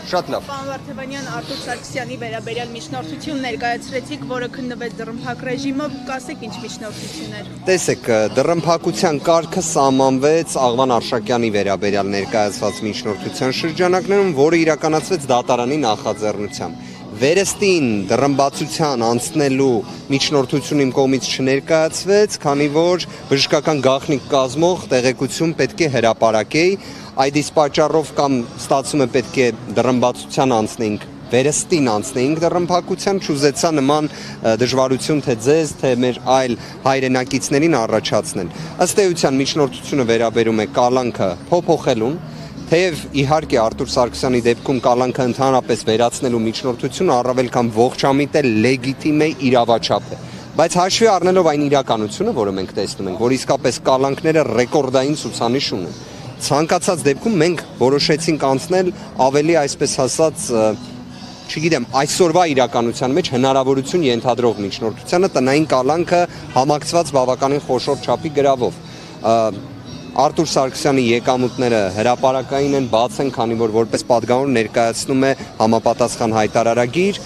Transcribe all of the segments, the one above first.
Շատ լավ։ Պարոն Վարդևանյան, Արտուր Սարգսյանի վերաբերյալ միջնորդություն ներկայացրեցիք, որը քննվեց դռնփակ ռեժիմով, կասեք ինչ միջնորդություններ։ Տեսեք, դռնփակության կարգը սահմանվեց Աղվան Արշակյանի վերաբերյալ ներկայացված միջնորդության շրջանակներում, որը իրականացվեց դատարանի նախաձեռնությամբ։ Վերստին դռնբացության անցնելու միջնորդություն իմ կողմից չներկայացվեց, քանի որ բժշկական գաղտնիք կազմող տեղեկություն պետք է հրապարակեի, այդ իսկ պատճառով կամ ստացվում է պետք է դռնբացության անցնենք, վերստին անցնեինք դռնփակության, չուզեցա նման դժվարություն թե ձեզ, թե մեր այլ հայրենակիցներին առաջացնել։ Ըստ էության միջնորդությունը վերաբերում է կալանքը փոփոխելուն, թեև իհարկե Արտուր Սարգսյանի դեպքում կալանքը ընդհանրապես վերացնելու միջնորդությունը առավել քան ողջամիտ է, լեգիտիմ է, իրավաչափ է։ Բայց հաշվի առնելով այն իրականությունը, որը մենք տեսնում ենք, որ իսկապես կալանքները ռեկորդային ցուցանիշ ունեն, ցանկացած դեպքում մենք որոշեցինք անցնել ավելի, այսպես ասած, չգիտեմ, այսօրվա իրականության մեջ հնարավորություն ենթադրող միջնորդությանը տնային կալանքը համակցված բավականին խոշոր չափի գրավով։ Արտուր Սարգսյանի եկամուտները հրապարակային են, բաց են, քանի որ որպես պատգամավոր ներկայացնում է համապատասխան հայտարարագիր,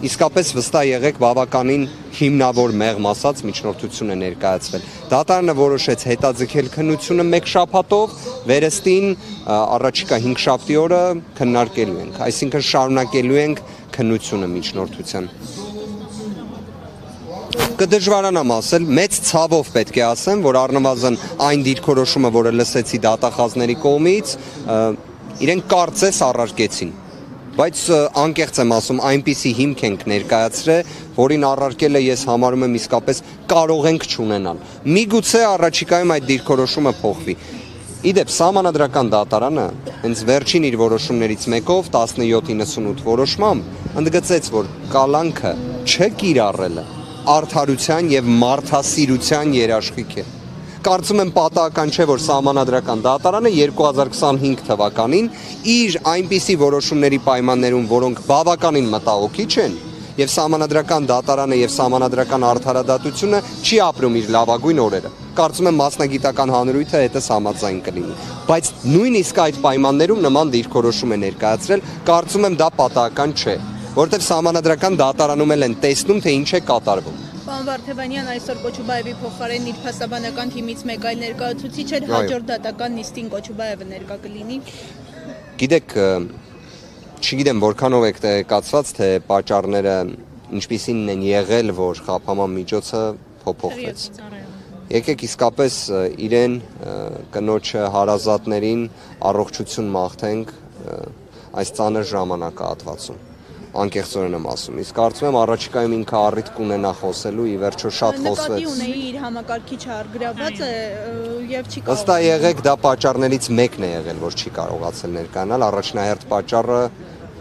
իսկապես վստահ եղեք բավականին հիմնավոր մեղմ ասած միջնորդություն է ներկայացվել։ Դատարանը որոշեց հետաձգել քննությունը 1 շաբաթով, վերստին առաջիկա 5 շաբթի օրը քննարկելու ենք, այսինքն շարունակելու ենք քննությունը միջնորդության։ Կդժվարանամ ասել, մեծ ցավով պետք է ասեմ, որ առնվազն այն դիրքորոշումը, որը լսեցի դատախազների կողմից, իրենք կարծես առարկեցին, բայց անկեղծ եմ ասում, այնպիսի հիմք ենք ներկայացրել, որին առարկելը ես համարում եմ իսկապես կարող ենք չունենալ։ Միգուցե առաջիկայում այդ դիրքորոշումը փոխվի։ Իդեպ Սահմանադրական դատարանը հենց վերջին իր որոշումներից մեկով 1798 որոշմամբ ընդգծեց, որ կալանքը չկիրառելը արդարության եւ մարդասիրության երաշխիք է։ Կարծում եմ պատահական չէ, որ Սահմանադրական դատարանը 2025 թվականին իր այնպիսի որոշումների պայմաններում, որոնք բավականին մտահոգիչ են, եւ Սահմանադրական դատարանը եւ Սահմանադրական արդարադատությունը չի ապրում իր լավագույն օրերը։ Կարծում եմ մասնագիտական հանրույթը հետս համաձայն կլինի, բայց նույնիսկ այդ պայմաններում նման դիրքորոշում է ներկայացրել, կարծում եմ դա պատահական չէ, որտեղ Սահմանադրական դատարանում են տեսնում, թե ինչ է կատարվում։ Պարոն Վարդևանյան, այսօր Կոչուբաևի փոխարեն իր փաստաբանական թիմից մեկ այլ ներկայացուցիչ էր, հաջորդ դատական նիստին Կոչուբաևը ներկա կլինի։ Գիտեք, չգիտեմ որքանով եք տեղեկացված, թե պատճառները ինչպիսին են եղել, որ խափանման միջոցը փոփոխվեց։ Եկեք իսկապես իրեն, կնոջը, հարազատներին առողջություն մաղթենք այս ծանր ժամանակահատվածում։ Անկեղծորեն եմ ասում, իսկ կարծում եմ առաջիկայում ինքը առիթ կունենա խոսելու, ի վերջո շատ խոսվեց։ Նկատի ունեի իր համակարգիչը առգրավված է եւ չի կարող։ Վստահ եղեք, դա պատճառներից մեկն է եղել, որ չի կարողացել ներկայանալ, առաջնահերթ պատճառը,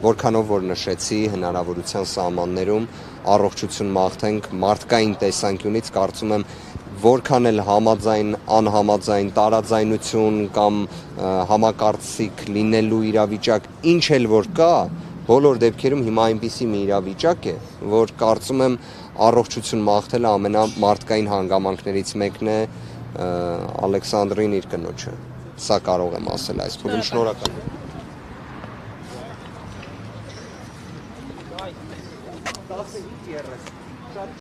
որքանով որ նշեցի, հնարավորության սահմաններում առողջություն մաղթենք, մարդկային տեսանկյունից կարծում եմ որքան էլ համաձայն, անհամաձայն, տարաձայնություն կամ համակարծիք լինելու իրավիճակ, ինչ էլ որ կա, բոլոր դեպքերում հիմա այնպիսի մի իրավիճակ է, որ կարծում եմ առողջություն մաղթելը ամենամարդկային հանգամանքներից մեկն է Ալեքսանդրին իր կնոջը։ Սա կարող եմ ասել այս փուլում, շնորհակալ եմ։